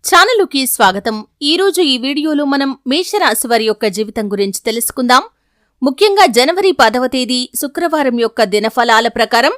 ఛానలుకి స్వాగతం. ఈరోజు ఈ వీడియోలో మనం మేషరాశి వారి యొక్క జీవితం గురించి తెలుసుకుందాం. ముఖ్యంగా జనవరి 10వ తేదీ శుక్రవారం యొక్క దినఫలాల ప్రకారం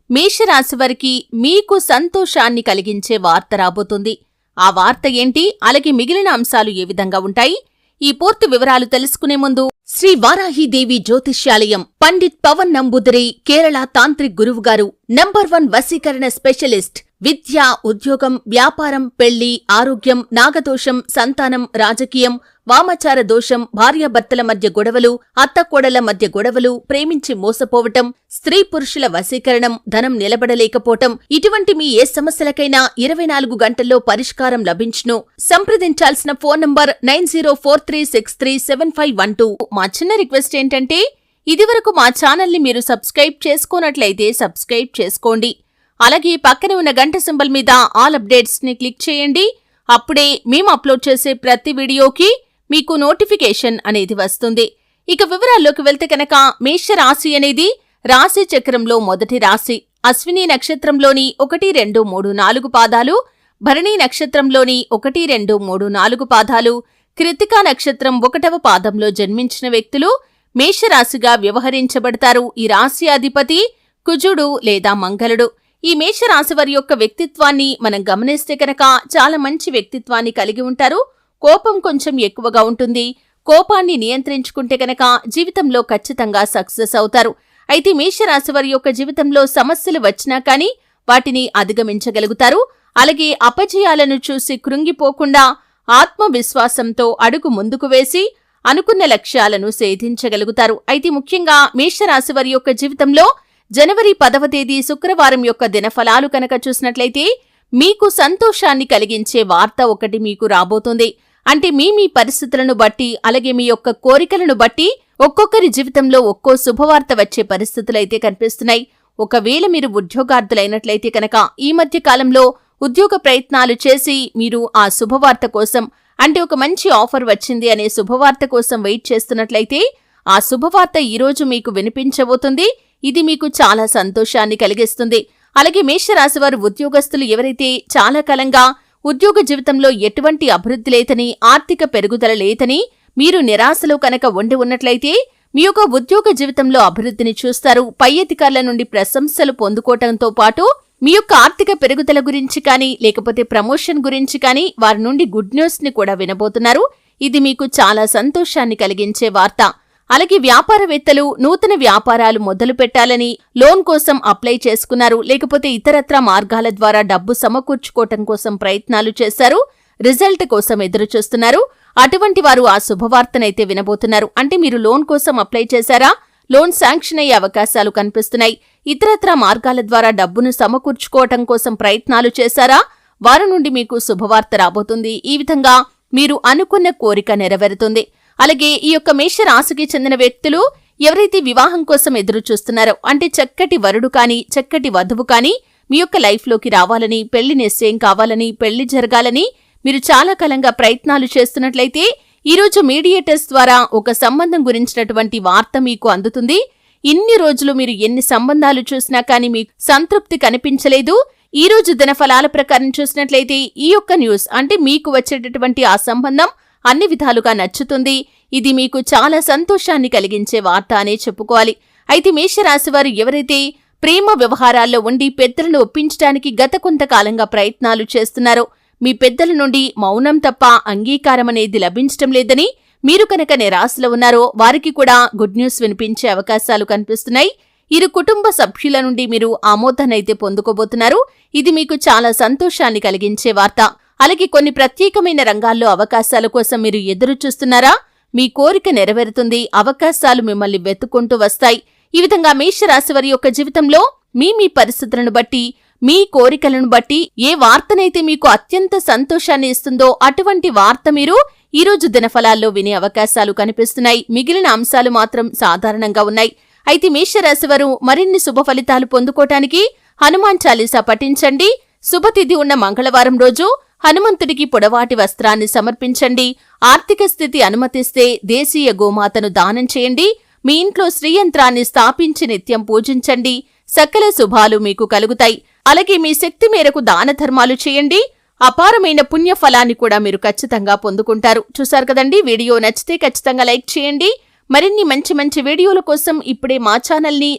మేషరాశి వారికి మీకు సంతోషాన్ని కలిగించే వార్త రాబోతుంది. ఆ వార్త ఏంటి, అలాగే మిగిలిన అంశాలు ఏ విధంగా ఉంటాయి, ఈ పూర్తి వివరాలు తెలుసుకునే ముందు శ్రీ వారాహీదేవి జ్యోతిష్యాలయం పండిత్ పవన్ నంబూదిరి కేరళ తాంత్రిక్ గురువుగారు నంబర్ 1 వశీకరణ స్పెషలిస్ట్. విద్య, ఉద్యోగం, వ్యాపారం, పెళ్లి, ఆరోగ్యం, నాగదోషం, సంతానం, రాజకీయం, వామాచార దోషం, భార్యాభర్తల మధ్య గొడవలు, అత్తకోడల మధ్య గొడవలు, ప్రేమించి మోసపోవటం, స్త్రీ పురుషుల వశీకరణం, ధనం నిలబడలేకపోవటం, ఇటువంటి మీ ఏ సమస్యలకైనా 24 గంటల్లో పరిష్కారం లభించును. సంప్రదించాల్సిన ఫోన్ నంబర్ 9043637512. మా చిన్న రిక్వెస్ట్ ఏంటంటే, ఇదివరకు మా ఛానల్ని మీరు సబ్స్క్రైబ్ చేసుకోనట్లయితే సబ్స్క్రైబ్ చేసుకోండి. అలాగే పక్కనే ఉన్న గంట సింబల్ మీద ఆల్ అప్డేట్స్ ని క్లిక్ చేయండి. అప్పుడే మేము అప్లోడ్ చేసే ప్రతి వీడియోకి మీకు నోటిఫికేషన్ అనేది వస్తుంది. ఇక వివరాల్లోకి వెళ్తే కనుక, మేషరాశి అనేది రాశి చక్రంలో మొదటి రాశి. అశ్విని నక్షత్రంలోని 1, 2, 3, 4 పాదాలు, భరణి నక్షత్రంలోని 1, 2, 3, 4 పాదాలు, కృత్తికా నక్షత్రం 1వ పాదంలో జన్మించిన వ్యక్తులు మేషరాశిగా వ్యవహరించబడతారు. ఈ రాశి అధిపతి కుజుడు లేదా మంగళుడు. ఈ మేషరాశి వారి యొక్క వ్యక్తిత్వాన్ని మనం గమనిస్తే కనుక చాలా మంచి వ్యక్తిత్వాన్ని కలిగి ఉంటారు. కోపం కొంచెం ఎక్కువగా ఉంటుంది. కోపాన్ని నియంత్రించుకుంటే కనుక జీవితంలో ఖచ్చితంగా సక్సెస్ అవుతారు. అయితే మేషరాశి వారి యొక్క జీవితంలో సమస్యలు వచ్చినా కానీ వాటిని అధిగమించగలుగుతారు. అలాగే అపజయాలను చూసి కృంగిపోకుండా ఆత్మవిశ్వాసంతో అడుగు ముందుకు వేసి అనుకున్న లక్ష్యాలను సాధించగలుగుతారు. అయితే ముఖ్యంగా మేషరాశి వారి యొక్క జీవితంలో జనవరి 10వ తేదీ శుక్రవారం యొక్క దినఫలాలు కనుక చూసినట్లయితే, మీకు సంతోషాన్ని కలిగించే వార్త ఒకటి మీకు రాబోతుంది. అంటే మీ పరిస్థితులను బట్టి, అలాగే మీ యొక్క కోరికలను బట్టి ఒక్కొక్కరి జీవితంలో ఒక్కో శుభవార్త వచ్చే పరిస్థితులైతే కనిపిస్తున్నాయి. ఒకవేళ మీరు ఉద్యోగార్థులైనట్లయితే కనుక ఈ మధ్య కాలంలో ఉద్యోగ ప్రయత్నాలు చేసి మీరు ఆ శుభవార్త కోసం, అంటే ఒక మంచి ఆఫర్ వచ్చింది అనే శుభవార్త కోసం వెయిట్ చేస్తున్నట్లయితే ఆ శుభవార్త ఈరోజు మీకు వినిపించబోతుంది. ఇది మీకు చాలా సంతోషాన్ని కలిగిస్తుంది. అలాగే మేషరాశి వారు ఉద్యోగస్తులు ఎవరైతే చాలా కాలంగా ఉద్యోగ జీవితంలో ఎటువంటి అభివృద్ధి లేదని, ఆర్థిక పెరుగుదల లేదని మీరు నిరాశలో కనుక ఉండి ఉన్నట్లయితే మీ యొక్క ఉద్యోగ జీవితంలో అభివృద్ధిని చూస్తారు. పై అధికారుల నుండి ప్రశంసలు పొందుకోవడంతో పాటు మీ యొక్క ఆర్థిక పెరుగుదల గురించి కానీ, లేకపోతే ప్రమోషన్ గురించి కానీ వారి నుండి గుడ్ న్యూస్ ని కూడా వినబోతున్నారు. ఇది మీకు చాలా సంతోషాన్ని కలిగించే వార్త. అలాగే వ్యాపారవేత్తలు నూతన వ్యాపారాలు మొదలు పెట్టాలని లోన్ కోసం అప్లై చేసుకున్నారు, లేకపోతే ఇతరత్రా మార్గాల ద్వారా డబ్బు సమకూర్చుకోవటం కోసం ప్రయత్నాలు చేశారు, రిజల్ట్ కోసం ఎదురుచూస్తున్నారు. అటువంటి వారు ఆ శుభవార్తనైతే వినబోతున్నారు. అంటే మీరు లోన్ కోసం అప్లై చేశారా, లోన్ శాంక్షన్ అయ్యే అవకాశాలు కనిపిస్తున్నాయి. ఇతరత్రా మార్గాల ద్వారా డబ్బును సమకూర్చుకోవటం కోసం ప్రయత్నాలు చేశారా, వారి నుండి మీకు శుభవార్త రాబోతుంది. ఈ విధంగా మీరు అనుకున్న కోరిక నెరవేరుతుంది. అలాగే ఈ యొక్క మేషరాశికి చెందిన వ్యక్తులు ఎవరైతే వివాహం కోసం ఎదురు చూస్తున్నారో, అంటే చక్కటి వరుడు కానీ, చక్కటి వధువు కానీ మీ యొక్క లైఫ్లోకి రావాలని, పెళ్లి నిశ్చయం కావాలని, పెళ్లి జరగాలని మీరు చాలా కాలంగా ప్రయత్నాలు చేస్తున్నట్లయితే ఈరోజు మీడియేటర్స్ ద్వారా ఒక సంబంధం గురించినటువంటి వార్త మీకు అందుతుంది. ఇన్ని రోజులు మీరు ఎన్ని సంబంధాలు చూసినా కానీ మీకు సంతృప్తి కనిపించలేదు. ఈ రోజు దినఫలాల ప్రకారం చూసినట్లయితే ఈ యొక్క న్యూస్, అంటే మీకు వచ్చేటటువంటి ఆ సంబంధం అన్ని విధాలుగా నచ్చుతుంది. ఇది మీకు చాలా సంతోషాన్ని కలిగించే వార్త అనే చెప్పుకోవాలి. అయితే మేషరాశి వారు ఎవరైతే ప్రేమ వ్యవహారాల్లో ఉండి పెద్దలను ఒప్పించడానికి గత కొంతకాలంగా ప్రయత్నాలు చేస్తున్నారో, మీ పెద్దల నుండి మౌనం తప్ప అంగీకారం అనేది లభించటం లేదని మీరు కనుక నిరాశలో ఉన్నారో వారికి కూడా గుడ్ న్యూస్ వినిపించే అవకాశాలు కనిపిస్తున్నాయి. ఇరు కుటుంబ సభ్యుల నుండి మీరు ఆమోదాన్నైతే పొందుకోబోతున్నారు. ఇది మీకు చాలా సంతోషాన్ని కలిగించే వార్త. అలాగే కొన్ని ప్రత్యేకమైన రంగాల్లో అవకాశాల కోసం మీరు ఎదురు చూస్తున్నారా, మీ కోరిక నెరవేరుతుంది. అవకాశాలు మిమ్మల్ని వెతుక్కుంటూ వస్తాయి. ఈ విధంగా మేషరాశి వారి యొక్క జీవితంలో మీ పరిస్థితులను బట్టి, మీ కోరికలను బట్టి ఏ వార్తనైతే మీకు అత్యంత సంతోషాన్ని ఇస్తుందో అటువంటి వార్త మీరు ఈరోజు దినఫలాల్లో వినే అవకాశాలు కనిపిస్తున్నాయి. మిగిలిన అంశాలు మాత్రం సాధారణంగా ఉన్నాయి. అయితే మేషరాశి వారు మరిన్ని శుభ ఫలితాలు పొందుకోవటానికి హనుమాన్ చాలీసా పఠించండి. శుభతిథి ఉన్న మంగళవారం రోజు హనుమంతుడికి పొడవాటి వస్త్రాన్ని సమర్పించండి. ఆర్థిక స్థితి అనుమతిస్తే దేశీయ గోమాతను దానం చేయండి. మీ ఇంట్లో శ్రీయంత్రాన్ని స్థాపించి నిత్యం పూజించండి. సకల శుభాలు మీకు కలుగుతాయి. అలాగే మీ శక్తి మేరకు దాన ధర్మాలు చేయండి. అపారమైన పుణ్యఫలాన్ని కూడా మీరు ఖచ్చితంగా పొందుకుంటారు. చూశారు కదండి, వీడియో నచ్చితే ఖచ్చితంగా లైక్ చేయండి. మరిన్ని మంచి మంచి వీడియోల కోసం ఇప్పుడే మా ఛానల్ని